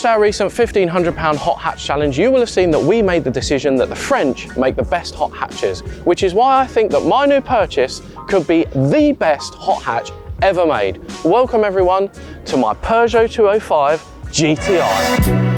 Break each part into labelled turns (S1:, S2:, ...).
S1: watched our recent £1,500 hot hatch challenge, you will have seen that we made the decision that the French make the best hot hatches, which is why I think that my new purchase could be the best hot hatch ever made. Welcome everyone to my Peugeot 205 GTI.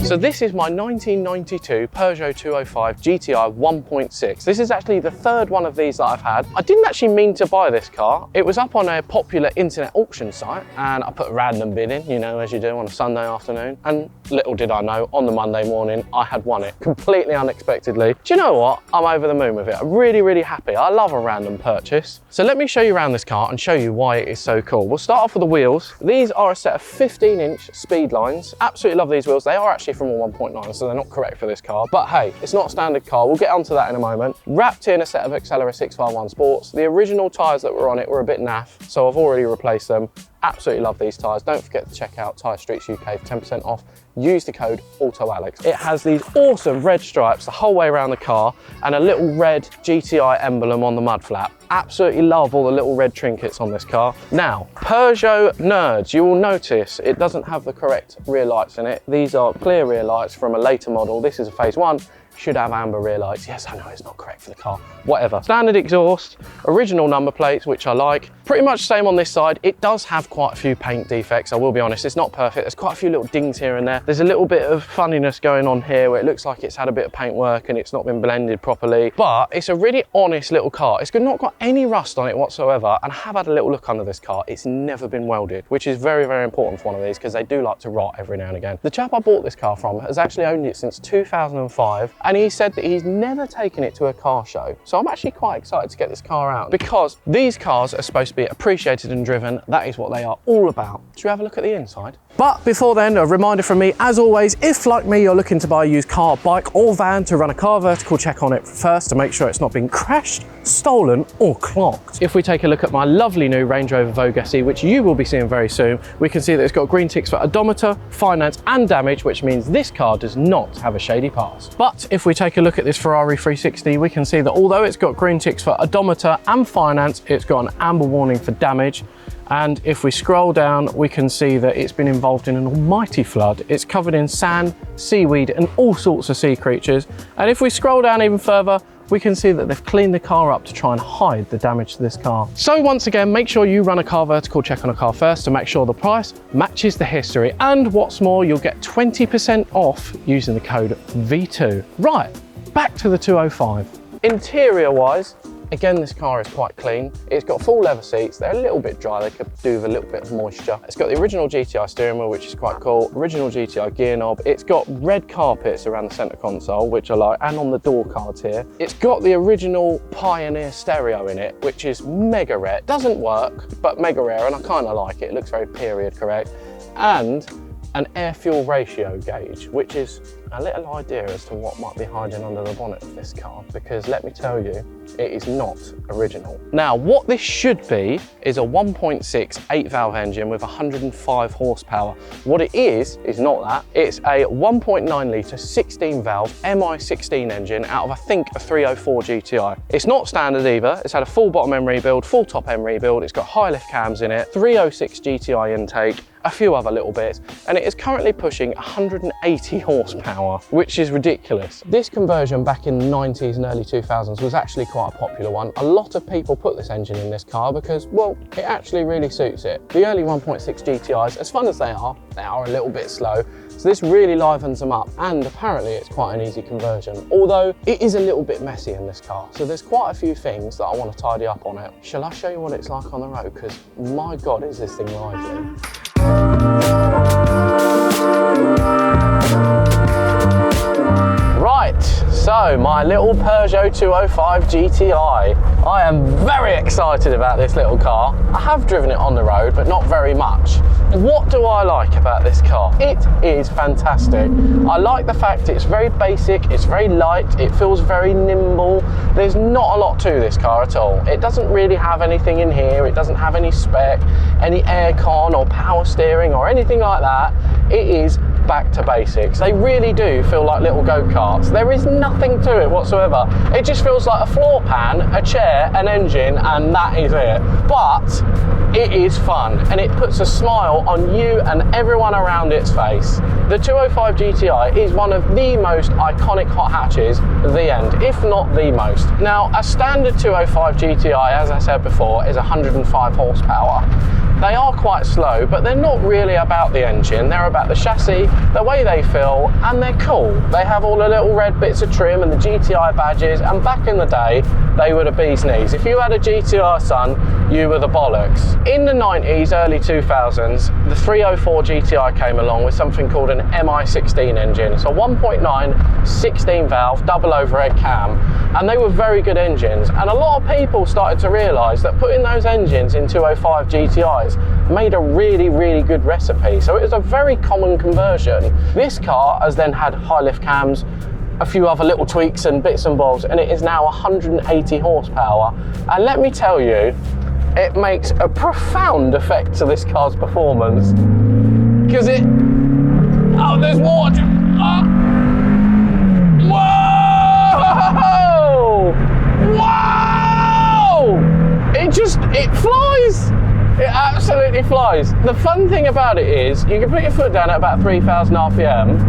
S1: So this is my 1992 Peugeot 205 GTI 1.6. This is actually the third one of these that I've had. I didn't actually mean to buy this car. It was up on a popular internet auction site and I put a random bid in, you know, as you do on a Sunday afternoon. And little did I know, on the Monday morning, I had won it completely unexpectedly. Do you know what? I'm over the moon with it. I'm really, really happy. I love a random purchase. So let me show you around this car and show you why it is so cool. We'll start off with the wheels. These are a set of 15-inch speed lines. Absolutely love these wheels. They are actually from a 1.9, so they're not correct for this car, but hey, it's not a standard car. We'll get onto that in a moment. Wrapped in a set of Accelera 651 Sports. The original tyres that were on it were a bit naff, so I've already replaced them. Absolutely love these tyres. Don't forget to check out Tyre Streets UK for 10% off. Use the code AutoAlex. It has these awesome red stripes the whole way around the car and a little red GTI emblem on the mud flap. Absolutely love all the little red trinkets on this car. Now, Peugeot nerds, you will notice it doesn't have the correct rear lights in it. These are clear rear lights from a later model. This is a phase 1. Should have amber rear lights. Yes, I know it's not correct for the car. Whatever. Standard exhaust, original number plates, which I like. Pretty much same on this side. It does have quite a few paint defects, I will be honest. It's not perfect. There's quite a few little dings here and there. There's a little bit of funniness going on here where it looks like it's had a bit of paint work and it's not been blended properly. But it's a really honest little car. It's not got any rust on it whatsoever. And I have had a little look under this car. It's never been welded, which is very, very important for one of these because they do like to rot every now and again. The chap I bought this car from has actually owned it since 2005. And he said that he's never taken it to a car show. So I'm actually quite excited to get this car out because these cars are supposed to be appreciated and driven. That is what they are all about. Should we have a look at the inside? But before then, a reminder from me, as always, if like me, you're looking to buy a used car, bike or van, to run a car vertical check on it first to make sure it's not been crashed, stolen or clocked. If we take a look at my lovely new Range Rover Vogue SE, which you will be seeing very soon, we can see that it's got green ticks for odometer, finance and damage, which means this car does not have a shady past. But if we take a look at this Ferrari 360, we can see that although it's got green ticks for odometer and finance, it's got an amber warning for damage. And if we scroll down, we can see that it's been involved in an almighty flood. It's covered in sand, seaweed, and all sorts of sea creatures. And if we scroll down even further, we can see that they've cleaned the car up to try and hide the damage to this car. So once again, make sure you run a car vertical check on a car first to make sure the price matches the history. And what's more, you'll get 20% off using the code V2. Right, back to the 205. Interior wise, again, this car is quite clean. It's got full leather seats. They're a little bit dry. They could do with a little bit of moisture. It's got the original GTI steering wheel, which is quite cool. Original GTI gear knob. It's got red carpets around the center console, which I like, and on the door cards here. It's got the original Pioneer stereo in it, which is mega rare. Doesn't work, but mega rare, and I kind of like it. It looks very period correct. And an air fuel ratio gauge, which is a little idea as to what might be hiding under the bonnet of this car, because let me tell you, it is not original. Now, what this should be is a 1.6 8-valve engine with 105 horsepower. What it is not that. It's a 1.9 litre 16-valve MI16 engine out of, I think, a 304 GTI. It's not standard either. It's had a full bottom end rebuild, full top end rebuild. It's got high lift cams in it, 306 GTI intake, a few other little bits, and it is currently pushing 180 horsepower, which is ridiculous. This conversion back in the 90s and early 2000s was actually quite a popular one. A lot of people put this engine in this car because, well, it actually really suits it. The early 1.6 GTIs, as fun as they are a little bit slow. So this really livens them up, and apparently it's quite an easy conversion, although it is a little bit messy in this car. So there's quite a few things that I want to tidy up on it. Shall I show you what it's like on the road? Because my God, is this thing lively. Right, so my little Peugeot 205 GTI. I am very excited about this little car. I have driven it on the road, but not very much. What do I like about this car? It is fantastic. I like the fact it's very basic, it's very light, it feels very nimble. There's not a lot to this car at all. It doesn't really have anything in here. It doesn't have any spec, any aircon or power steering or anything like that. It is back to basics. They really do feel like little go-karts. There is nothing to it whatsoever. It just feels like a floor pan, a chair, an engine, and that is it. But it is fun, and it puts a smile on you and everyone around its face. The 205 GTI is one of the most iconic hot hatches, the end, if not the most. Now, a standard 205 GTI, as I said before, is 105 horsepower. They are quite slow, but they're not really about the engine. They're about the chassis, the way they feel, and they're cool. They have all the little red bits of trim and the GTI badges, and back in the day, they were the bee's knees. If you had a GTI, son, you were the bollocks. In the 90s, early 2000s, the 304 GTI came along with something called an MI16 engine. It's a 1.9 16 valve double overhead cam, and they were very good engines. And a lot of people started to realise that putting those engines in 205 GTIs made a really, really good recipe. So it was a very common conversion. This car has then had high lift cams, a few other little tweaks and bits and bobs, and it is now 180 horsepower. And let me tell you, it makes a profound effect to this car's performance. Because it... Oh, there's water! Whoa! Whoa! It flies! It absolutely flies. The fun thing about it is, you can put your foot down at about 3,000 RPM,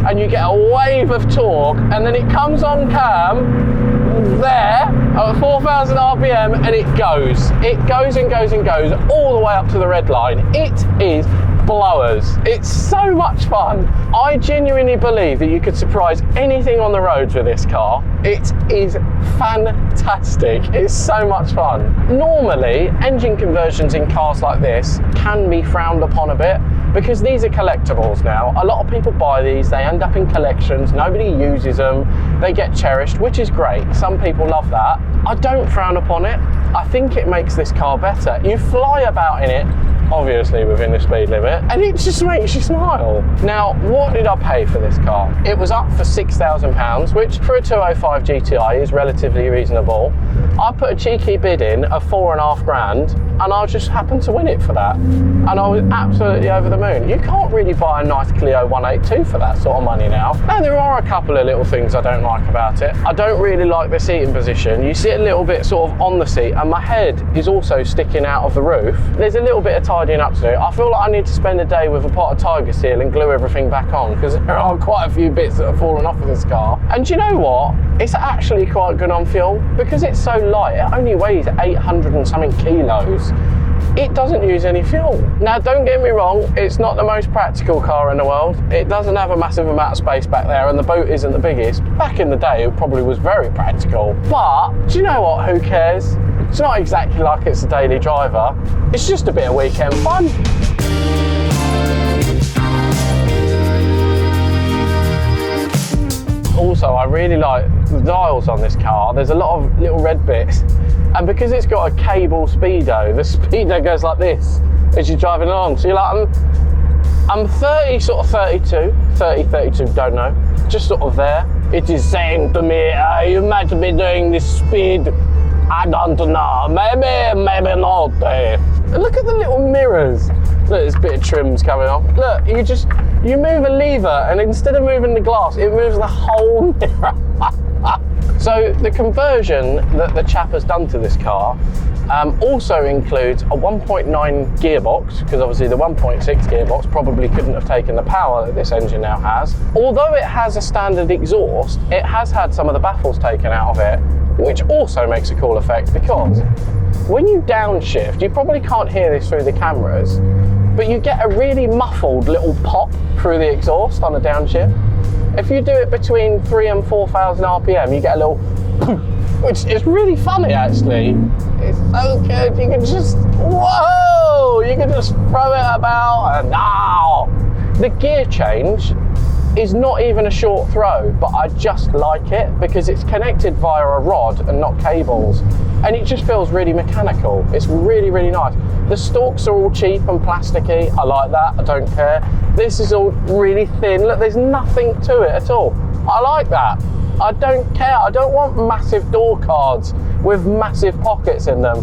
S1: and you get a wave of torque, and then it comes on cam, there, at 4,000 RPM, and it goes. It goes and goes and goes, all the way up to the red line. It is blowers. It's so much fun. I genuinely believe that you could surprise anything on the roads with this car. It is fantastic. It's so much fun. Normally, engine conversions in cars like this can be frowned upon a bit, because these are collectibles now. A lot of people buy these, they end up in collections, nobody uses them, they get cherished, which is great. Some people love that. I don't frown upon it. I think it makes this car better. You fly about in it, obviously within the speed limit, and it just makes you smile. Now, what did I pay for this car? It was up for £6,000, which for a 205 GTI is relatively reasonable. I put a cheeky bid in of £4,500, and I just happened to win it for that. And I was absolutely over the moon. You can't really buy a nice Clio 182 for that sort of money now. Now, there are a couple of little things I don't like about it. I don't really like the seating position. You sit a little bit sort of on the seat, and my head is also sticking out of the roof. There's a little bit of tidying up to do. I feel like I need to spend a day with a pot of tiger seal and glue everything back on, because there are quite a few bits that have fallen off of this car. And do you know what? It's actually quite good on fuel, because it's so light. It only weighs 800 and something kilos. It doesn't use any fuel. Now, don't get me wrong, it's not the most practical car in the world. It doesn't have a massive amount of space back there, and the boot isn't the biggest. Back in the day, it probably was very practical. But do you know what? Who cares? It's not exactly like it's a daily driver. It's just a bit of weekend fun. Also, I really like the dials on this car. There's a lot of little red bits, and because it's got a cable speedo, the speedo goes like this as you're driving along. So you're like, I'm 30, sort of 32, 32, don't know, just sort of there. It is saying to me, you might be doing this speed, I don't know, maybe not. Look at the little mirrors. Look, this bit of trim's coming off. Look, you move a lever, and instead of moving the glass, it moves the whole mirror. So the conversion that the chap has done to this car also includes a 1.9 gearbox, because obviously the 1.6 gearbox probably couldn't have taken the power that this engine now has. Although it has a standard exhaust, it has had some of the baffles taken out of it, which also makes a cool effect, because when you downshift, you probably can't hear this through the cameras, but you get a really muffled little pop through the exhaust on a downshift. If you do it between 3,000 and 4,000 RPM, you get a little poof, which is really funny actually. It's so good, you can just, whoa, you can just throw it about, and the gear change is not even a short throw, but I just like it because it's connected via a rod and not cables, and it just feels really mechanical. It's really, really nice. The stalks are all cheap and plasticky. I like that, I don't care. This is all really thin. Look, there's nothing to it at all. I like that. I don't care. I don't want massive door cards with massive pockets in them.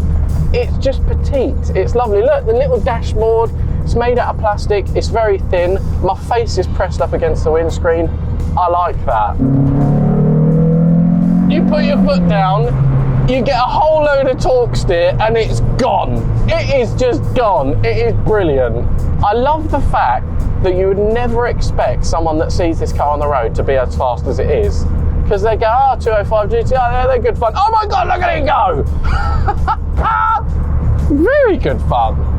S1: It's just petite. It's lovely. Look, the little dashboard, It's made out of plastic, it's very thin. My face is pressed up against the windscreen. I like that. You put your foot down, you get a whole load of torque steer and it's gone. It is just gone. It is brilliant. I love the fact that you would never expect someone that sees this car on the road to be as fast as it is. Because they go, oh, 205 GTI, they're good fun. Oh my God, look at it go! Very good fun.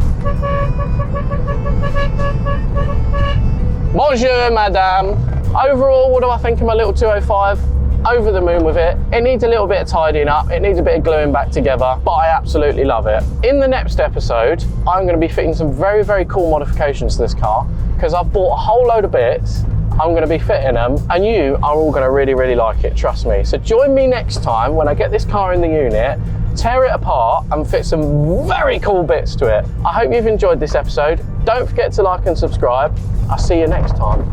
S1: Bonjour, madame. Overall, what do I think of my little 205? Over the moon with it. It needs a little bit of tidying up. It needs a bit of gluing back together, but I absolutely love it. In the next episode, I'm going to be fitting some very, very cool modifications to this car because I've bought a whole load of bits. I'm going to be fitting them and you are all going to really, really like it, trust me. So join me next time when I get this car in the unit, tear it apart and fit some very cool bits to it. I hope you've enjoyed this episode. Don't forget to like and subscribe. I'll see you next time.